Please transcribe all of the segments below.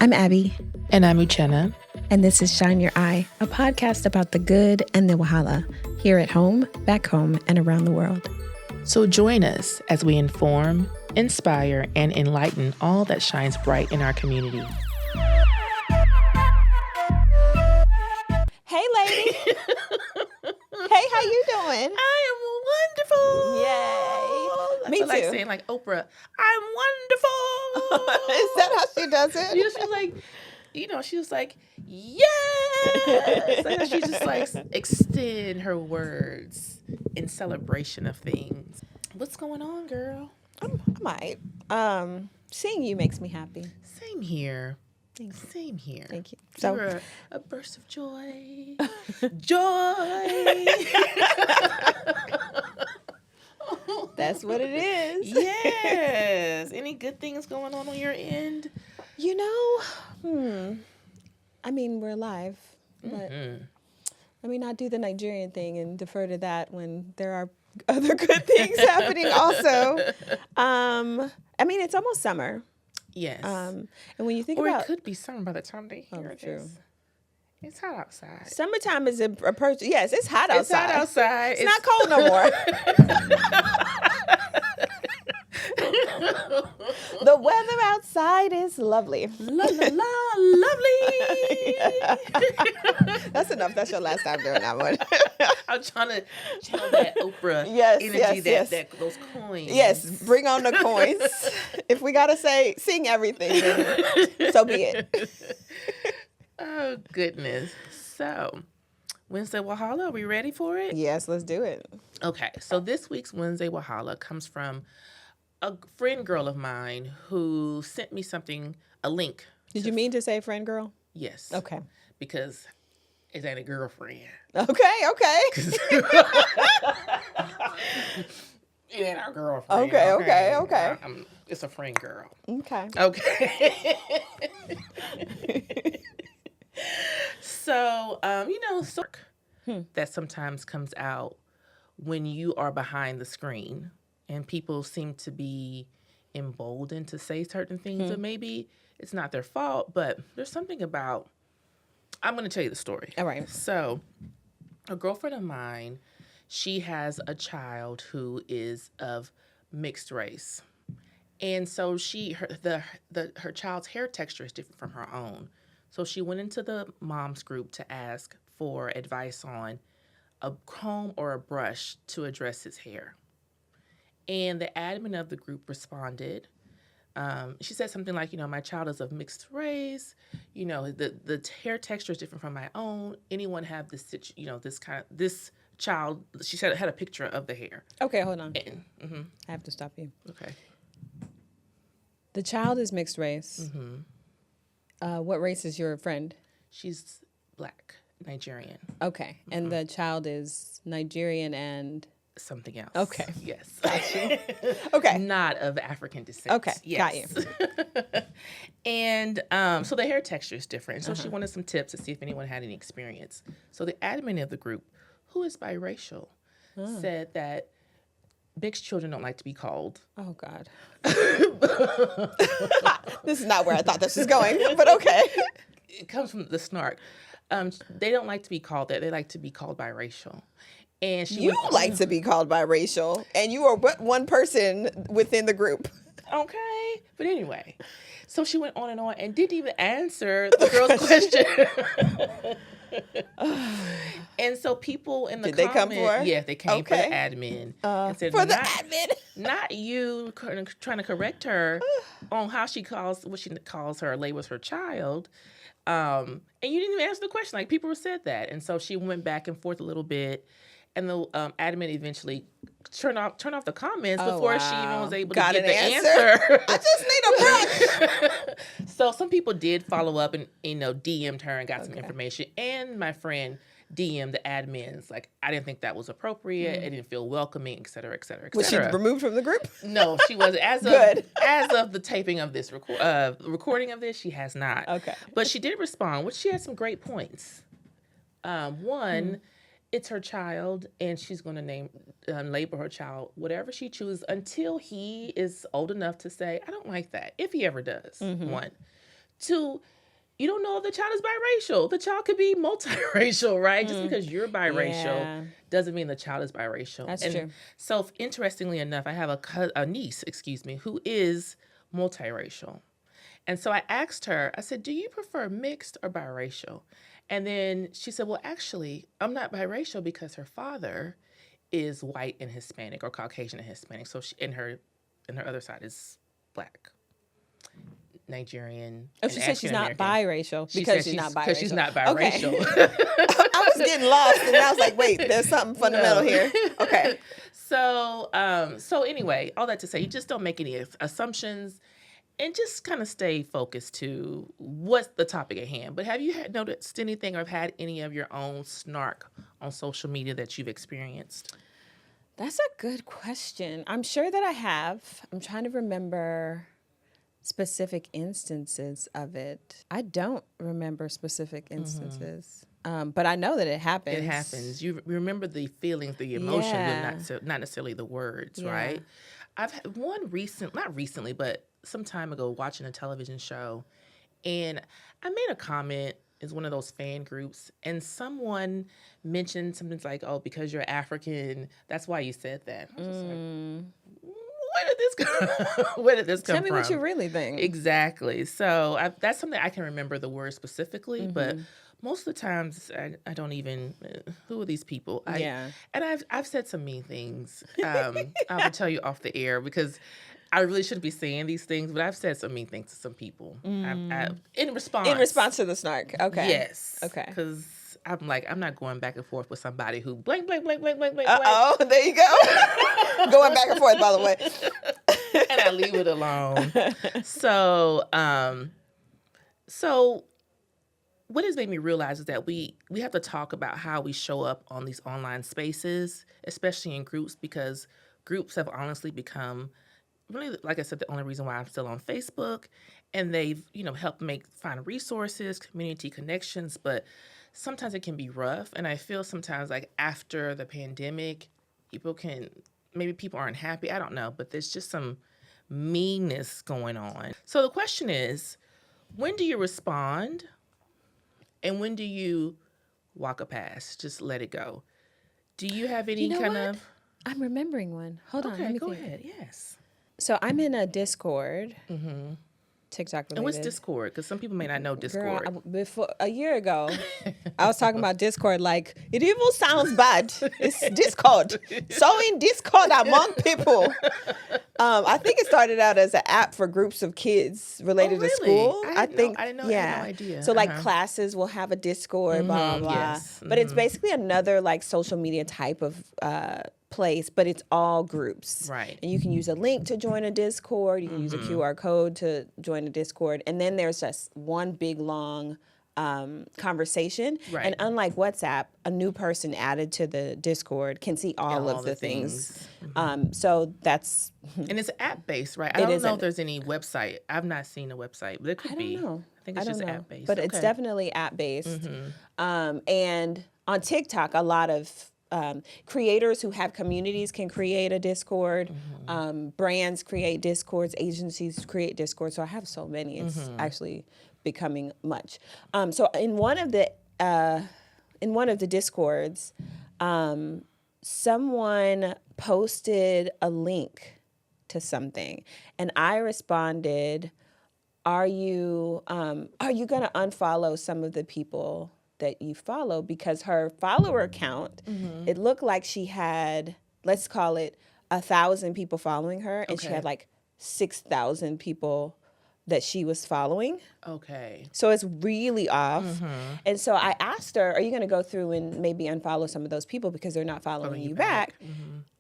I'm Abby. And I'm Uchenna. And this is Shine Your Eye, a podcast about the good and the wahala, here at home, back home, and around the world. So join us as we inform, inspire, and enlighten all that shines bright in our community. Hey, lady. Hey, how you doing? I am wonderful. Yay. Me too. Like saying like Oprah, I'm wonderful. Is that how she does it? She was like, yes. Like she just like extend her words in celebration of things. What's going on, girl? I might. Seeing you makes me happy. Same here. Thanks. Same here. Thank you. So you're a burst of joy. Joy. That's what it is. Yes. Any good things going on your end? You know, I mean, we're alive, but let me not do the Nigerian thing and defer to that when there are other good things happening also. I mean, it's almost summer. Yes. And when you think or about... it could be summer by the time they hear this. It's hot outside. Summertime is approach. Yes, it's hot outside. It's hot outside. It's not cold no more. The weather outside is lovely. La la la, lovely. Yeah. That's enough. That's your last time doing that one. I'm trying to channel that Oprah energy, that those coins. Yes, bring on the coins. If we gotta sing everything, then so be it. Oh goodness. So, Wednesday Wahala, are we ready for it? Yes, let's do it. Okay, so this week's Wednesday Wahala comes from a friend girl of mine who sent me a link. Did you mean to say friend girl? Yes. Okay. Because it ain't a girlfriend. Okay. It ain't our girlfriend. Okay. It's a friend girl. Okay. So, that sometimes comes out when you are behind the screen and people seem to be emboldened to say certain things, and maybe it's not their fault, but there's something about, I'm going to tell you the story. All right. So, a girlfriend of mine, she has a child who is of mixed race. And so her child's hair texture is different from her own. So she went into the mom's group to ask for advice on a comb or a brush to address his hair. And the admin of the group responded. She said something like, my child is of mixed race. The hair texture is different from my own. Anyone have this child, she said, had a picture of the hair. Okay, hold on. And, I have to stop you. Okay. The child is mixed race. Mm-hmm. What race is your friend? She's Black, Nigerian. Okay. Mm-hmm. And the child is Nigerian and... something else. Okay. Yes. Got you. Okay. Not of African descent. Okay. Yes. Got you. And so the hair texture is different. So she wanted some tips to see if anyone had any experience. So the admin of the group, who is biracial, said that mixed children don't like to be called. Oh, God. This is not where I thought this was going, but okay. It comes from the snark. They don't like to be called that. They like to be called biracial. And you like to be called biracial, and you are but one person within the group. Okay. But anyway, so she went on and didn't even answer the girl's question. And so people in the comments... Did they come for her? Yeah, they came for the admin. And said, for the admin? Not you trying to correct her on how what she calls her, labels her child. And you didn't even answer the question. Like, people said that. And so she went back and forth a little bit. And the admin eventually turned off the comments before she even was able to get the answer. I just need a brush. So some people did follow up and DM'd her and got some information. And my friend DM'd the admins like, I didn't think that was appropriate. I didn't feel welcoming, et cetera, et cetera, et cetera. Was she removed from the group? No, she wasn't. As of the taping of this recording of this, she has not. Okay, but she did respond, which she had some great points. One. It's her child, and she's going to label her child whatever she chooses until he is old enough to say, I don't like that, if he ever does. One. to, you don't know if the child is biracial. The child could be multiracial, right? Just because you're biracial doesn't mean the child is biracial. That's true. So interestingly enough, I have a niece, who is multiracial. And so I asked her, I said, do you prefer mixed or biracial? And then she said, well, actually, I'm not biracial because her father is white and Hispanic, or Caucasian and Hispanic. So and her other side is Black, Nigerian. Oh, she said she's not biracial because she's not biracial. Because she's not biracial. Okay. I was getting lost, and I was like, wait, there's something fundamental here. Okay. So anyway, all that to say, you just don't make any assumptions. And just kind of stay focused to what's the topic at hand. But have you noticed anything or have had any of your own snark on social media that you've experienced? That's a good question. I'm sure that I have. I'm trying to remember specific instances of it. I don't remember specific instances. But I know that it happens. It happens. You remember the feelings, the emotions, but not necessarily the words, right? I've had one not recently, but some time ago, watching a television show, and I made a comment. It's one of those fan groups, and someone mentioned something like, "Oh, because you're African, that's why you said that." I was just like, where did this come from? Tell me what you really think. Exactly. So that's something I can remember the word specifically, but most of the times I don't even. Who are these people? And I've said some mean things. I will tell you off the air because I really shouldn't be saying these things, but I've said some mean things to some people. In response. In response to the snark. Okay. Yes. Okay. Because I'm like, I'm not going back and forth with somebody who blank, blank, blank, blank, blank, blank. Uh-oh, there you go. Going back and forth, by the way. And I leave it alone. So what has made me realize is that we have to talk about how we show up on these online spaces, especially in groups, because groups have honestly become really, like I said, the only reason why I'm still on Facebook, and they've, helped find resources, community connections, but sometimes it can be rough. And I feel sometimes like after the pandemic, maybe people aren't happy. I don't know, but there's just some meanness going on. So the question is, when do you respond? And when do you walk a past? Just let it go. Do you have any of... I'm remembering one. Hold on. Let me go think. ahead. Yes. So I'm in a Discord, TikTok related. And what's Discord? Because some people may not know Discord. Girl, before a year ago, I was talking about Discord like, it even sounds bad. It's Discord. So in Discord among people. I think it started out as an app for groups of kids related to school. I didn't know. I had no idea. So like classes will have a Discord, blah, blah, blah. Yes. But it's basically another like social media type of place, but it's all groups. Right. And you can use a link to join a Discord. You can use a QR code to join a Discord. And then there's just one big long conversation. Right. And unlike WhatsApp, a new person added to the Discord can see all of the things. So that's... And it's app-based, right? I don't know if there's any website. I've not seen a website, but it could be. I don't know. I think it's just app-based. But it's definitely app-based. And on TikTok, a lot of creators who have communities can create a Discord. Brands create Discords. Agencies create Discords. So I have so many. It's actually becoming much. So in one of the Discords, someone posted a link to something, and I responded, "Are you going to unfollow some of the people that you follow?" Because her follower count, it looked like she had, let's call it 1,000 people following her, and she had like 6,000 people that she was following. Okay. So it's really off. And so I asked her, are you going to go through and maybe unfollow some of those people because they're not following you back?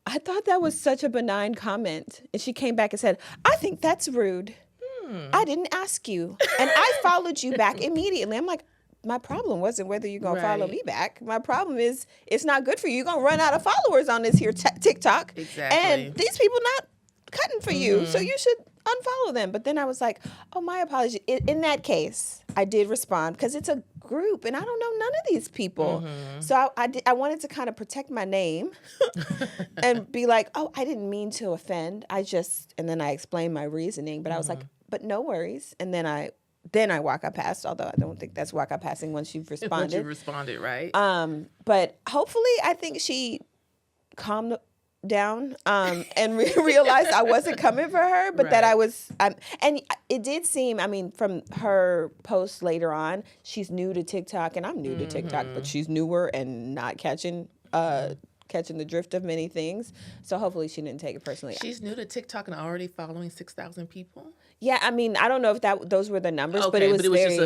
I thought that was such a benign comment. And she came back and said, I think that's rude. I didn't ask you. And I followed you back immediately. I'm like, my problem wasn't whether you're going to follow me back. My problem is it's not good for you. You're going to run out of followers on this here TikTok. Exactly. And these people not cutting for you. So you should unfollow them. But then I was like, oh, my apologies. In that case, I did respond because it's a group and I don't know none of these people. So I wanted to kind of protect my name and be like, oh, I didn't mean to offend. And then I explained my reasoning, but I was like, but no worries. And then I then I Waka passed, although I don't think that's Waka passing once you've Once responded. you responded, right? But hopefully I think she calmed down and realized I wasn't coming for her, but that I was. And it did seem, I mean, from her post later on, she's new to TikTok, and I'm new to TikTok, but she's newer and not catching the drift of many things. So hopefully she didn't take it personally. She's new to TikTok and already following 6,000 people. Yeah, I mean, I don't know if those were the numbers, but it was very, just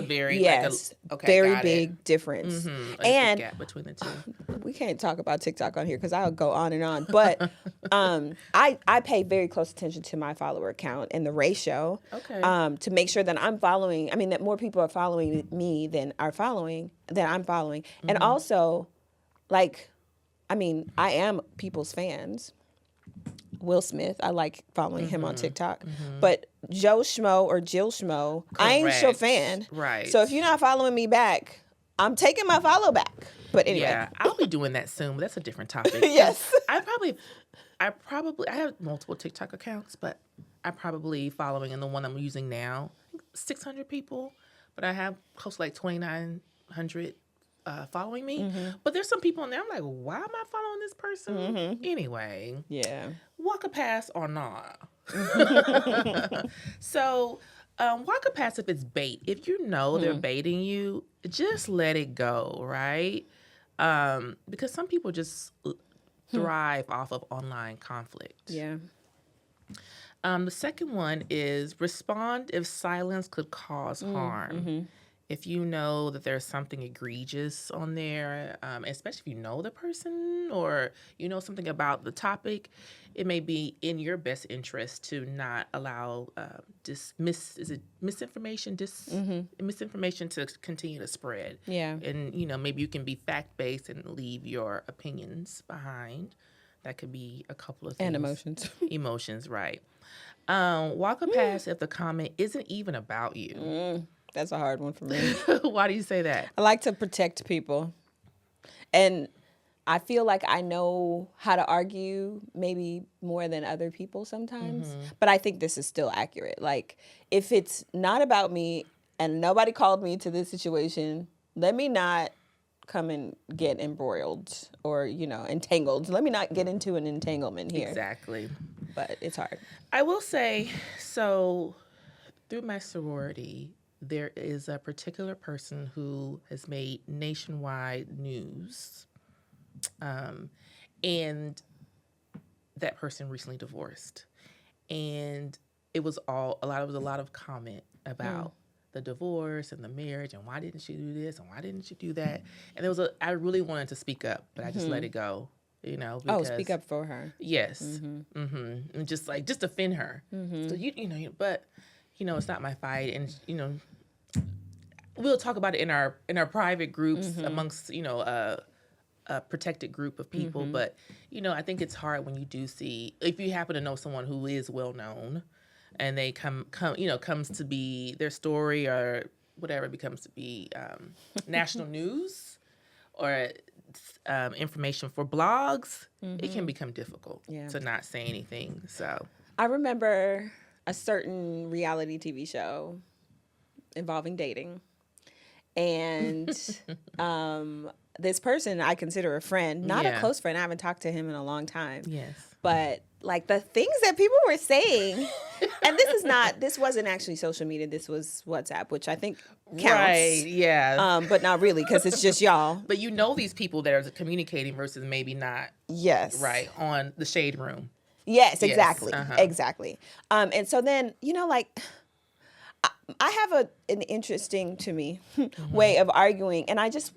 a very very big difference. And gap between the two. We can't talk about TikTok on here because I'll go on and on. But I pay very close attention to my follower count and the ratio to make sure that I'm following. I mean, that more people are following me than I'm following. And also, like, I mean, I am people's fans. Will Smith, I like following him on TikTok. But Joe Schmo or Jill Schmo, I ain't your fan. Right. So if you're not following me back, I'm taking my follow back. But anyway. Yeah, I'll be doing that soon, but that's a different topic. Yes. I have multiple TikTok accounts, but I'm probably following in the one I'm using now, 600 people, but I have close to like 2,900 following me. But there's some people in there, I'm like, why am I following this person? Anyway. Yeah. Waka pass or not? So, Waka pass if it's bait. If you know they're baiting you, just let it go, right? Because some people just thrive off of online conflict. Yeah. The second one is respond if silence could cause harm. If you know that there's something egregious on there, especially if you know the person or you know something about the topic, it may be in your best interest to not allow misinformation to continue to spread. Yeah. And, maybe you can be fact-based and leave your opinions behind. That could be a couple of things. And emotions. Emotions, right. Walk a pass if the comment isn't even about you. That's a hard one for me. Why do you say that? I like to protect people. And I feel like I know how to argue maybe more than other people sometimes. But I think this is still accurate. Like, if it's not about me and nobody called me to this situation, let me not come and get embroiled or, entangled. Let me not get into an entanglement here. Exactly. But it's hard. I will say, so through my sorority, there is a particular person who has made nationwide news, and that person recently divorced, and it was a lot of comment about the divorce and the marriage and why didn't she do this and why didn't she do that, and I really wanted to speak up, but I just let it go, because, speak up for her. Yes, and just defend her. So but it's not my fight, and we'll talk about it in our private groups amongst a protected group of people. But I think it's hard when you do see, if you happen to know someone who is well known, and they comes to be their story or whatever becomes to be national news or information for blogs, it can become difficult to not say anything. So I remember a certain reality TV show involving dating. And this person I consider a friend, not a close friend. I haven't talked to him in a long time. Yes. But like the things that people were saying, and this wasn't actually social media. This was WhatsApp, which I think counts. Right, yeah. But not really, because it's just y'all. But these people that are communicating versus maybe not. Yes. Right, on the shade room. Yes, exactly. Exactly. And so then, I have an interesting, to me, way of arguing, and I just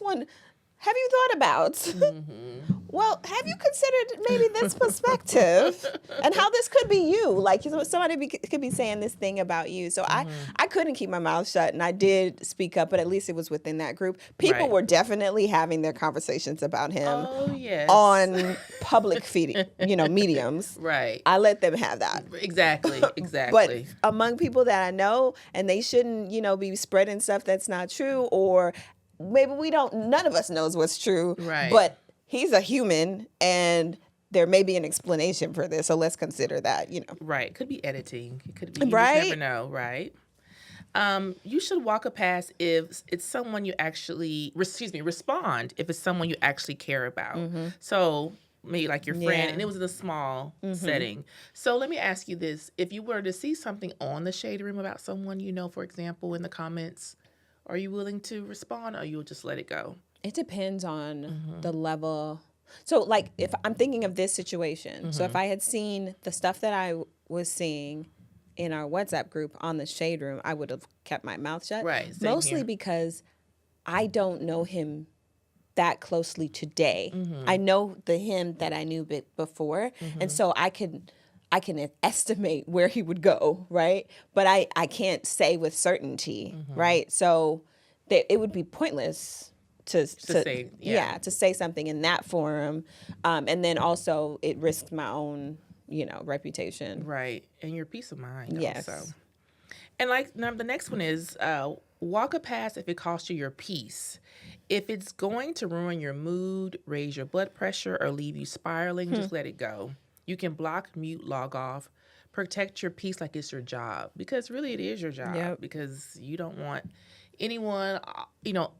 want, have you thought about, well, have you considered maybe this perspective and how this could be you? Like, somebody could be saying this thing about you. So I couldn't keep my mouth shut, and I did speak up, but at least it was within that group. People were definitely having their conversations about him on public feeding, mediums. Right. I let them have that. Exactly. But among people that I know, and they shouldn't, be spreading stuff that's not true, or maybe none of us knows what's true. Right. But he's a human, and there may be an explanation for this, so let's consider that, Right. Could be editing. It could be, you right? just never know, right? You should walk a pass if it's someone you actually, respond if it's someone you actually care about. So maybe like your friend, and it was in a small setting. So let me ask you this. If you were to see something on the Shade Room about someone you know, for example, in the comments, are you willing to respond, or you'll just let it go? It depends on the level. So, like, if I'm thinking of this situation, so if I had seen the stuff that I was seeing in our WhatsApp group on the Shade Room, I would have kept my mouth shut. Right. Same Mostly here. because I don't know him that closely today. I know the him that I knew before, and so I can estimate where he would go, right? But I can't say with certainty, right? So it would be pointless to say, yeah. to say something in that forum, and then also it risks my own reputation. Right. And your peace of mind Yes. also. And like now the next one is walk a pass if it costs you your peace. If it's going to ruin your mood, raise your blood pressure, or leave you spiraling, just let it go. You can block, mute, log off. Protect your peace like it's your job, because really it is your job. Yep. Because you don't want anyone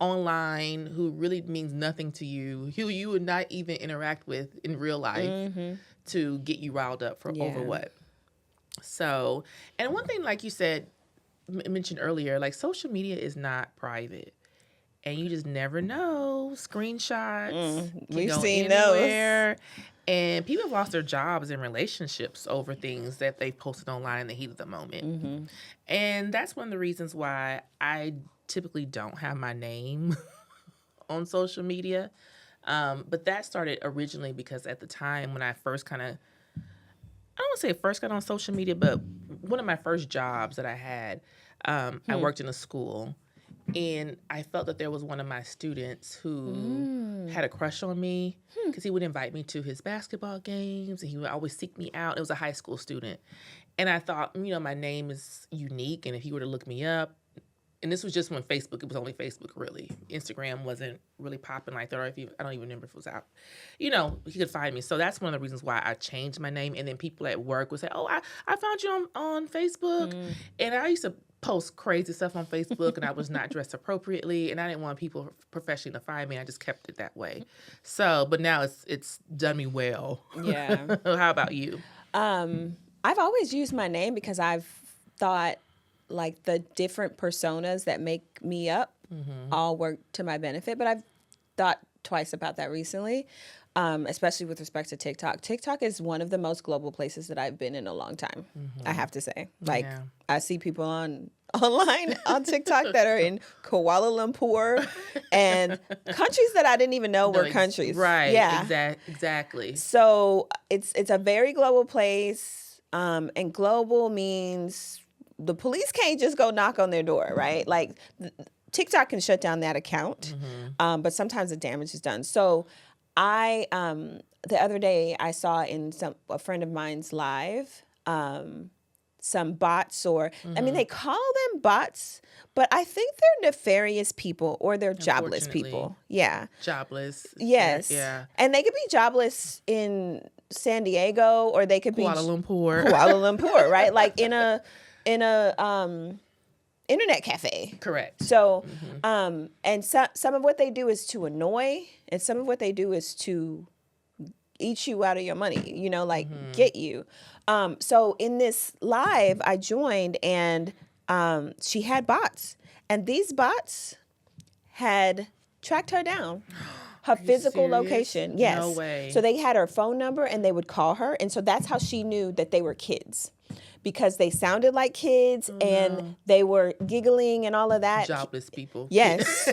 online who really means nothing to you, who you would not even interact with in real life, to get you riled up for over what. So, and one thing, like you said, mentioned earlier, like social media is not private, and you just never know. Screenshots can We've go seen anywhere. And people have lost their jobs and relationships over things that they posted online in the heat of the moment. And that's one of the reasons why I typically don't have my name on social media. But that started originally because at the time when I first I don't want to say first got on social media, but one of my first jobs that I had, I worked in a school. And I felt that there was one of my students who had a crush on me because he would invite me to his basketball games and he would always seek me out. It was a high school student. And I thought, my name is unique. And if he were to look me up, and this was just when Facebook, it was only Facebook really. Instagram wasn't really popping like that. Or I don't even remember if it was out. He could find me. So that's one of the reasons why I changed my name. And then people at work would say, oh, I found you on Facebook. And I used to post crazy stuff on Facebook, and I was not dressed appropriately, and I didn't want people professionally to find me. I just kept it that way. So, but now it's done me well. Yeah. How about you? I've always used my name because I've thought like the different personas that make me up all work to my benefit, but I've thought twice about that recently. Especially with respect to TikTok. TikTok is one of the most global places that I've been in a long time, I have to say. Like, I see people online on TikTok that are in Kuala Lumpur and countries that I didn't even know were countries. Right. Yeah. Exactly. So it's a very global place, and global means the police can't just go knock on their door, right? Like, TikTok can shut down that account, but sometimes the damage is done. So I the other day I saw in a friend of mine's live some bots, or I mean they call them bots, but I think they're nefarious people or they're jobless people. Yeah. Jobless. Yes. Yeah. And they could be jobless in San Diego, or they could be Kuala Lumpur, right? Like in a internet cafe. Correct. So, and some of what they do is to annoy, and some of what they do is to eat you out of your money, get you. So in this live, I joined, and she had bots, and these bots had tracked her down. Her physical location. Yes. No way. So they had her phone number, and they would call her, and so that's how she knew that they were kids. Because they sounded like kids and they were giggling and all of that. Jobless people. Yes.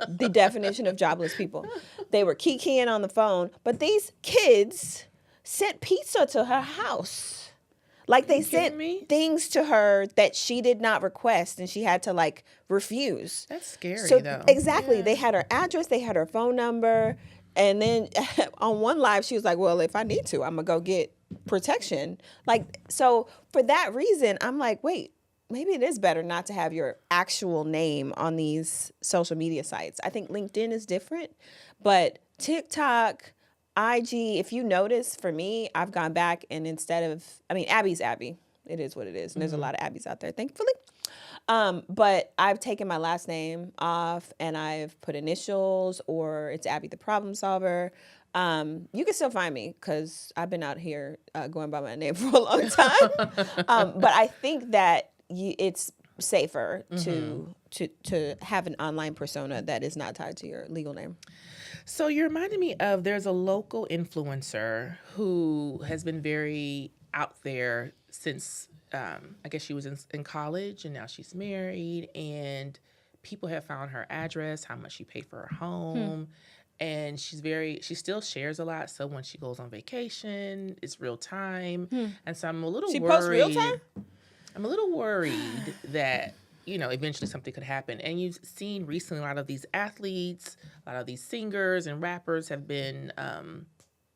The definition of jobless people. They were kikiing on the phone, but these kids sent pizza to her house. Like they sent things to her that she did not request, and she had to refuse. That's scary, though. Exactly. Yeah. They had her address, they had her phone number, and then on one live she was like, well, if I need to, I'm going to go get protection. So for that reason, I'm like, wait, maybe it is better not to have your actual name on these social media sites. I think LinkedIn is different, but TikTok, IG, if you notice, for me, I've gone back and Abby's Abby. It is what it is. And there's a lot of Abby's out there, thankfully. But I've taken my last name off and I've put initials, or it's Abby the Problem Solver. You can still find me because I've been out here going by my name for a long time. But I think that it's safer to have an online persona that is not tied to your legal name. So you're reminding me of, there's a local influencer who has been very out there since I guess she was in college, and now she's married, and people have found her address, how much she paid for her home. And she still shares a lot. So when she goes on vacation, it's real time. And so I'm a little worried. She posts real time? I'm a little worried that, eventually something could happen. And you've seen recently a lot of these athletes, a lot of these singers and rappers have been,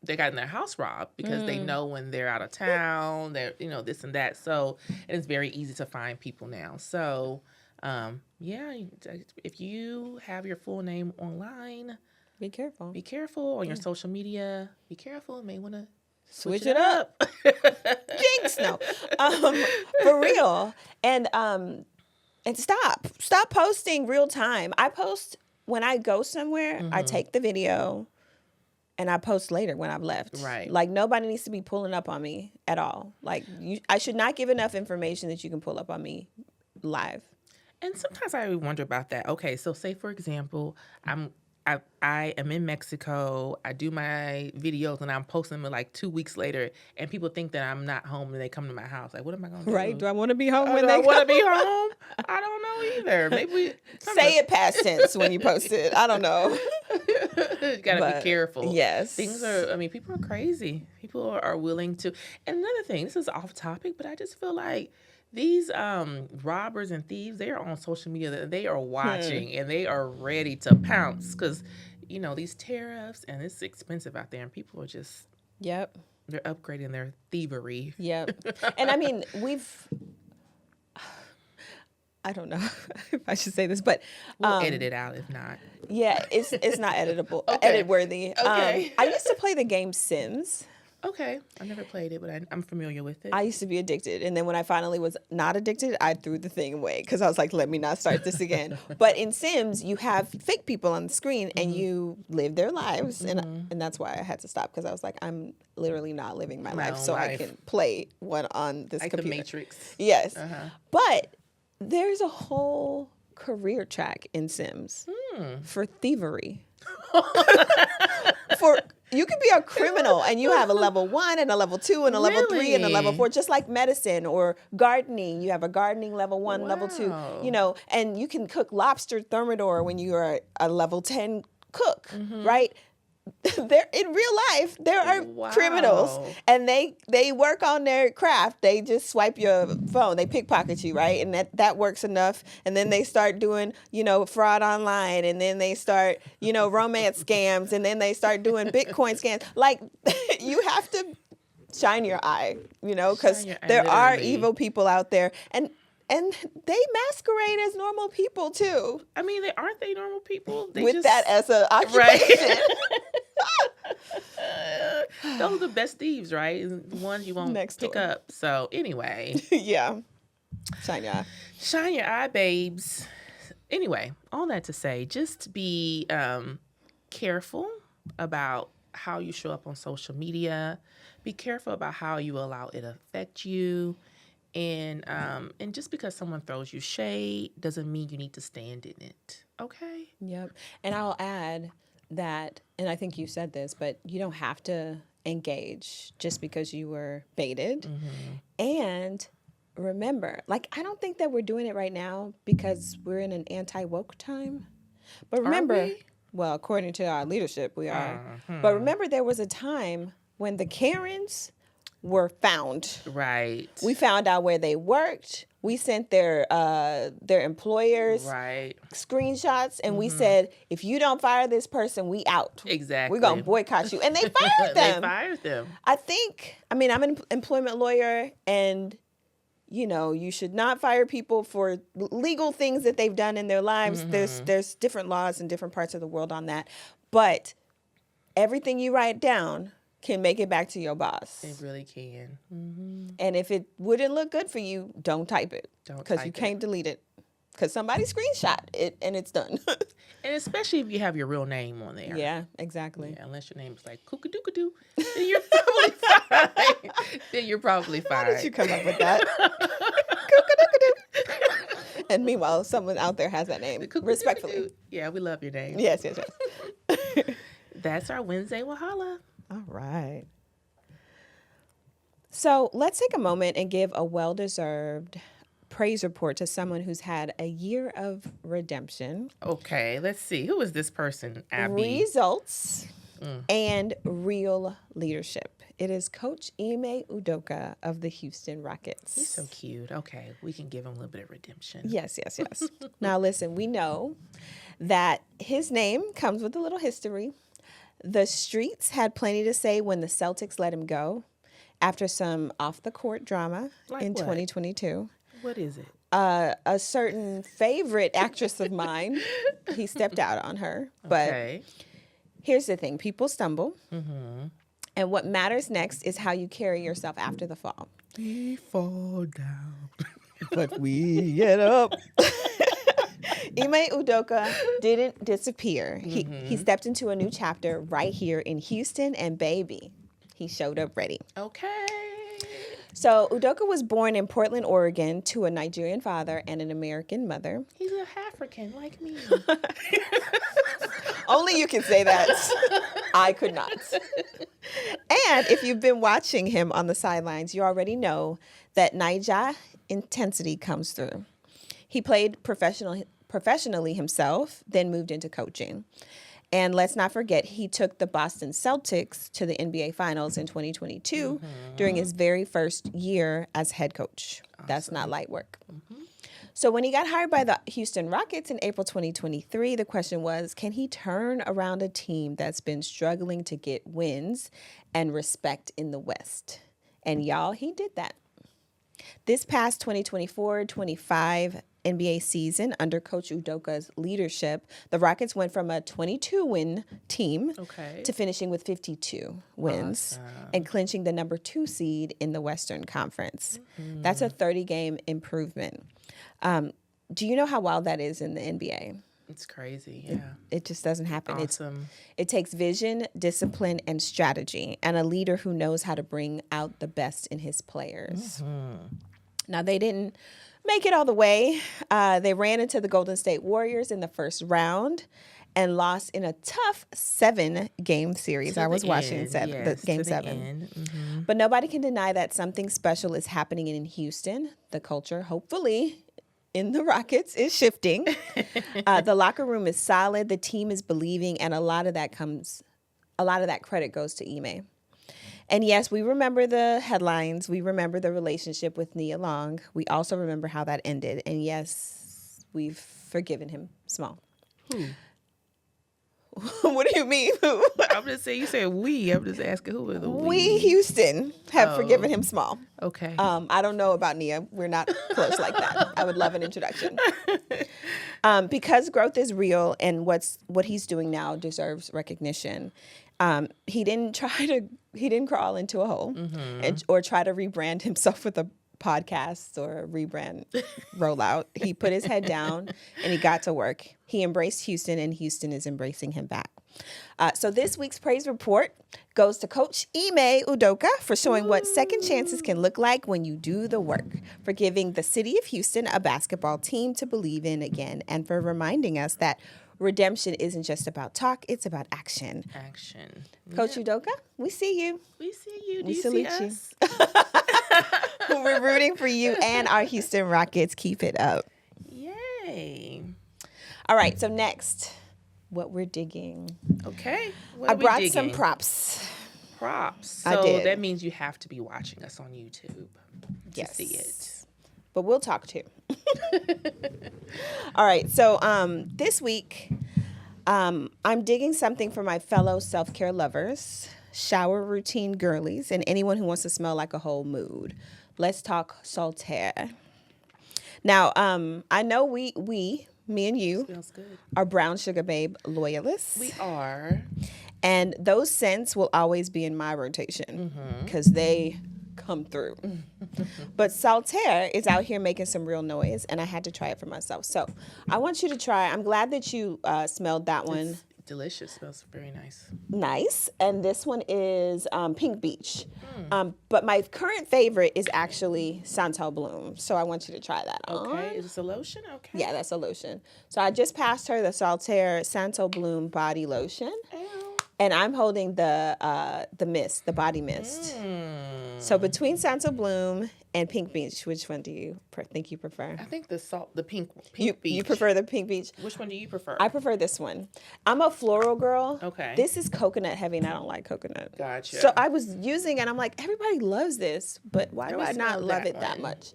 they gotten their house robbed because they know when they're out of town, they're, this and that. So it's very easy to find people now. So, if you have your full name online, be careful. Be careful on your social media. Be careful. You may want to switch it up. Jinx, no. For real. And stop posting real time. I post when I go somewhere. I take the video and I post later when I've left. Right. Like, nobody needs to be pulling up on me at all. Like, I should not give enough information that you can pull up on me live. And sometimes I wonder about that. Okay, so say for example, I am in Mexico. I do my videos and I'm posting them like 2 weeks later, and people think that I'm not home and they come to my house. Like, what am I going to do? Right? Do I want to be home when do they I want to come? be home? I don't know either. Maybe say it past tense when you post it. I don't know. You gotta be careful. Yes. People are crazy. People are willing to. And another thing, this is off topic, but I just feel like these robbers and thieves, they are on social media. They are watching and they are ready to pounce because, these tariffs, and it's expensive out there, and people are just, they're upgrading their thievery. Yep. And I mean, I don't know if I should say this, but we'll edit it out if not. Yeah, it's not editable, Okay. edit worthy. Okay. I used to play the game Sims. Okay, I never played it, but I'm familiar with it. I used to be addicted, and then when I finally was not addicted, I threw the thing away because I was like, let me not start this again. But in Sims, you have fake people on the screen, and you live their lives, and that's why I had to stop, because I was like, I'm literally not living my life, so I can play one on this computer. Like the Matrix. Yes, but there's a whole career track in Sims for thievery. You could be a criminal and you have a level 1 and a level 2 and a level 3 and a level 4, just like medicine or gardening. You have a gardening level 1, level 2, and you can cook lobster thermidor when you are a level 10 cook, right? There in real life, there are criminals, and they work on their craft. They just swipe your phone, they pickpocket you, right? And that works enough. And then they start doing, fraud online, and then they start, romance scams, and then they start doing Bitcoin scams. Like, you have to shine your eye, because there are evil people out there, and they masquerade as normal people too. I mean, aren't they normal people? That as an occupation. Right. Those are the best thieves, right? The ones you won't pick up. So anyway. Yeah. Shine your eye. Shine your eye, babes. Anyway, all that to say, just be careful about how you show up on social media. Be careful about how you allow it to affect you. And just because someone throws you shade doesn't mean you need to stand in it. Okay? Yep. And I'll add that, and I think you said this, but you don't have to engage just because you were baited. And remember, like, I don't think that we're doing it right now because we're in an anti-woke time. But remember, well, according to our leadership, we are. But remember, there was a time when the Karens were found. Right. We found out where they worked. We sent their employers screenshots, and we said, if you don't fire this person, we out. Exactly. We're going to boycott you. And they fired them. They fired them. I'm an employment lawyer, and, you should not fire people for legal things that they've done in their lives. There's different laws in different parts of the world on that. But everything you write down can make it back to your boss. It really can. And if it wouldn't look good for you, don't type it. Because you can't delete it. because somebody screenshot it and it's done. And especially if you have your real name on there. Yeah, exactly. Yeah, unless your name is like Kookadookadoo, then you're probably fine. Then you're probably fine. How did you come up with that? Kookadookadoo. And meanwhile, someone out there has that name. Respectfully. Yeah, we love your name. Yes, yes, yes. That's our Wednesday Wahala. All right. So let's take a moment and give a well-deserved praise report to someone who's had a year of redemption. Okay, let's see. Who is this person, Abby? Results and real leadership. It is Coach Ime Udoka of the Houston Rockets. He's so cute. Okay, we can give him a little bit of redemption. Yes, yes, yes. Now listen, we know that his name comes with a little history. The streets had plenty to say when the Celtics let him go after some off-the-court drama in what? 2022. What is it? A certain favorite actress of mine, he stepped out on her. But Okay. here's the thing. People stumble. And what matters next is how you carry yourself after the fall. We fall down. But we get up. Ime Udoka didn't disappear. He stepped into a new chapter right here in Houston, and baby, he showed up ready. Okay. So Udoka was born in Portland, Oregon, to a Nigerian father and an American mother. He's a African like me. Only you can say that. I could not. And if you've been watching him on the sidelines, you already know that Naija intensity comes through. He played professionally himself, then moved into coaching. And let's not forget, he took the Boston Celtics to the NBA Finals in 2022 during his very first year as head coach. Awesome. That's not light work. So when he got hired by the Houston Rockets in April 2023, the question was, can he turn around a team that's been struggling to get wins and respect in the West? And y'all, he did that. This past 2024-25 NBA season, under Coach Udoka's leadership, the Rockets went from a 22-win team to finishing with 52 wins and clinching the number 2 seed in the Western Conference. That's a 30-game improvement. Do you know how wild that is in the NBA? It's crazy, yeah. It just doesn't happen. Awesome. It takes vision, discipline, and strategy, and a leader who knows how to bring out the best in his players. Now, they didn't make it all the way. They ran into the Golden State Warriors in the first round and lost in a tough 7-game series. I was watching game 7. But nobody can deny that something special is happening in Houston. The culture, hopefully, in the Rockets is shifting. The locker room is solid. The team is believing, and a lot of that credit goes to Ime. And yes, we remember the headlines. We remember the relationship with Nia Long. We also remember how that ended. And yes, we've forgiven him small. Who? What do you mean? Who? I'm just saying, you said we. I'm just asking who are the we? We, Houston, have forgiven him small. Okay. I don't know about Nia. We're not close like that. I would love an introduction. Because growth is real and what he's doing now deserves recognition. He didn't crawl into a hole or try to rebrand himself with a podcast or a rebrand rollout. He put his head down and he got to work. He embraced Houston and Houston is embracing him back. So this week's praise report goes to Coach Ime Udoka for showing what second chances can look like when you do the work, for giving the city of Houston a basketball team to believe in again, and for reminding us that redemption isn't just about talk, it's about action. Action. Coach Udoka, we see you. We see you. Do We you salute see you. us? We're rooting for you and our Houston Rockets. Keep it up. Yay. All right, so next, what we're digging. Okay. What I are we brought digging? some props. Props. I So did. that means you have to be watching us on YouTube to Yes. see it. But we'll talk too. All right, so this week, I'm digging something for my fellow self-care lovers, shower routine girlies, and anyone who wants to smell like a whole mood. Let's talk Saltair. Now, I know me and you, Smells good. are Brown Sugar Babe loyalists. We are. And those scents will always be in my rotation because they come through. But Saltair is out here making some real noise, and I had to try it for myself. So I want you to try. I'm glad that you smelled that one. It's delicious. Smells very nice. Nice. And this one is Pink Beach. But my current favorite is actually Santal Bloom. So I want you to try that on. Okay. Is this a lotion? Okay. Yeah, that's a lotion. So I just passed her the Saltair Santal Bloom body lotion. Ew. And I'm holding the mist, the body mist. So between Santal Bloom and Pink Beach, which one do you think you prefer? I think the pink You beach. prefer the Pink Beach? Which one do you prefer? I prefer this one. I'm a floral girl. Okay. This is coconut heavy, and I don't like coconut. Gotcha. So I was using it. I'm like, everybody loves this, but why do I not love it that much?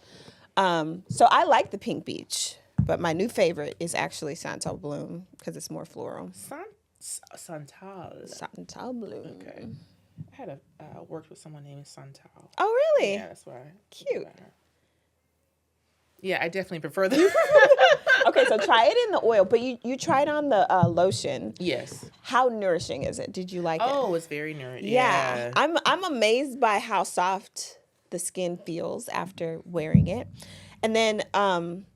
So I like the Pink Beach, but my new favorite is actually Santal Bloom because it's more floral. Santal. Santal Bloom. Okay. I had worked with someone named Santal. Oh, really? Yeah, that's why. Cute. Yeah, I definitely prefer that. Okay, so try it in the oil, but you tried on the lotion. Yes. How nourishing is it? Did you like it? Oh, it's very nourishing. Yeah. I'm amazed by how soft the skin feels after wearing it. And then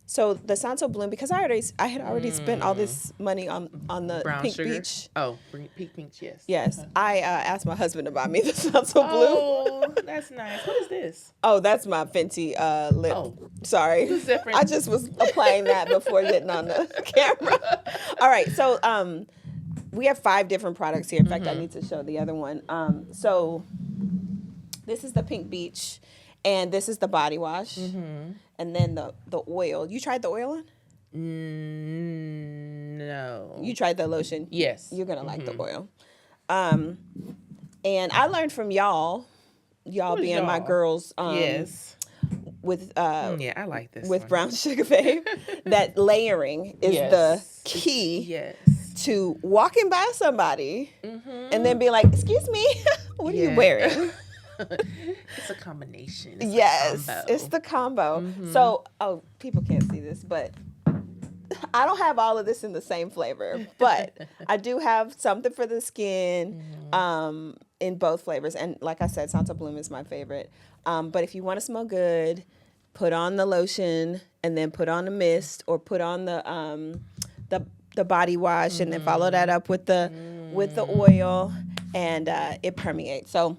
so the Santal Bloom, because I had already spent all this money on the Brown Pink sugar? Beach. Oh, Pink Beach, yes. Yes, I asked my husband to buy me the Santal Bloom. Oh, that's nice. What is this? Oh, that's my Fenty lip. Oh. Sorry. It's different. I just was applying that before getting on the camera. All right, so we have 5 different products here. In fact, I need to show the other one. So this is the Pink Beach, and this is the body wash, and then the oil. You tried the oil on? No. You tried the lotion? Yes. You're going to like the oil. And I learned from y'all being my y'all? girls Yes. with Yeah, I like this with one. Brown Sugar Babe, that layering is the key Yes. to walking by somebody and then be like, excuse me, what are you wearing? It's a combination. It's Yes, a combo. it's the combo. So, people can't see this, but I don't have all of this in the same flavor, but I do have something for the skin in both flavors. And like I said, Santal Bloom is my favorite. But if you want to smell good, put on the lotion and then put on the mist, or put on the body wash and then follow that up with the oil, and it permeates. So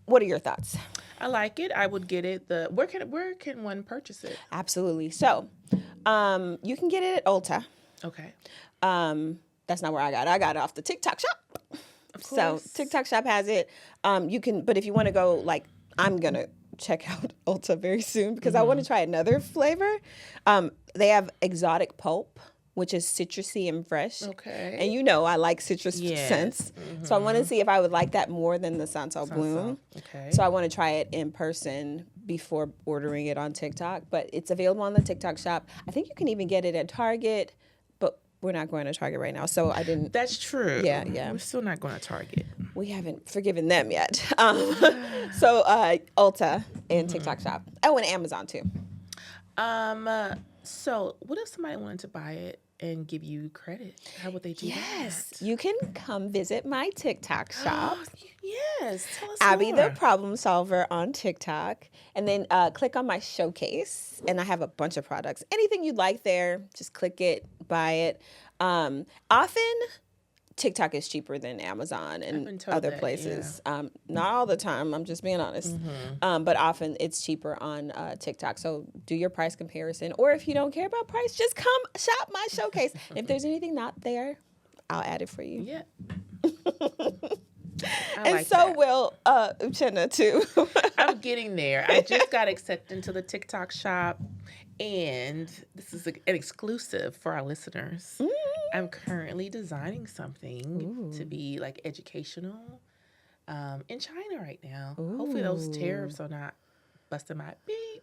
what are your thoughts? I like it. I would get it. Where can one purchase it? Absolutely. So you can get it at Ulta. Okay. That's not where I got it. I got it off the TikTok shop. Of So course. TikTok shop has it. You can, but if you want to go, like, I'm gonna check out Ulta very soon because I want to try another flavor. They have exotic pulp, which is citrusy and fresh. Okay. And you know I like citrus Yes. scents. So I want to see if I would like that more than the Santal Bloom. Okay. So I want to try it in person before ordering it on TikTok. But it's available on the TikTok shop. I think you can even get it at Target, but we're not going to Target right now. So I didn't. That's true. Yeah. We're still not going to Target. We haven't forgiven them yet. So Ulta and TikTok shop. Oh, and Amazon too. So what if somebody wanted to buy it and give you credit? How would they do Yes, that? you can come visit my TikTok shop. Yes. Tell us Abby more. the Problem Solver on TikTok, and then click on my showcase, and I have a bunch of products. Anything you'd like there, just click it, buy it. Often TikTok is cheaper than Amazon been and told other that, places. Not all the time, I'm just being honest. But often it's cheaper on TikTok. So do your price comparison. Or if you don't care about price, just come shop my showcase. If there's anything not there, I'll add it for you. Yeah. And so will Uchenna too. I'm getting there. I just got accepted into the TikTok shop, and this is an exclusive for our listeners. I'm currently designing something to be like educational in China right now. Hopefully those tariffs are not busting my beat.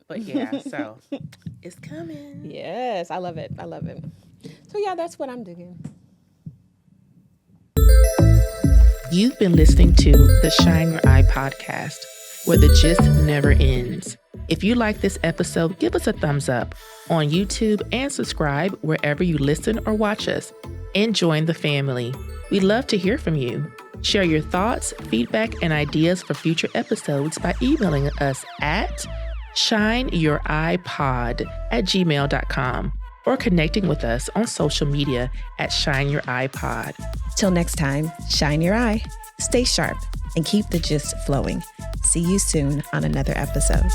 But yeah, so it's coming. Yes, I love it. I love it. So yeah, that's what I'm doing. You've been listening to the Shine Your Eye podcast, where the gist never ends. If you like this episode, give us a thumbs up on YouTube and subscribe wherever you listen or watch us, and join the family. We'd love to hear from you. Share your thoughts, feedback, and ideas for future episodes by emailing us at shineyoureyepod@gmail.com or connecting with us on social media at shineyoureyepod. Till next time, shine your eye, stay sharp, and keep the gist flowing. See you soon on another episode.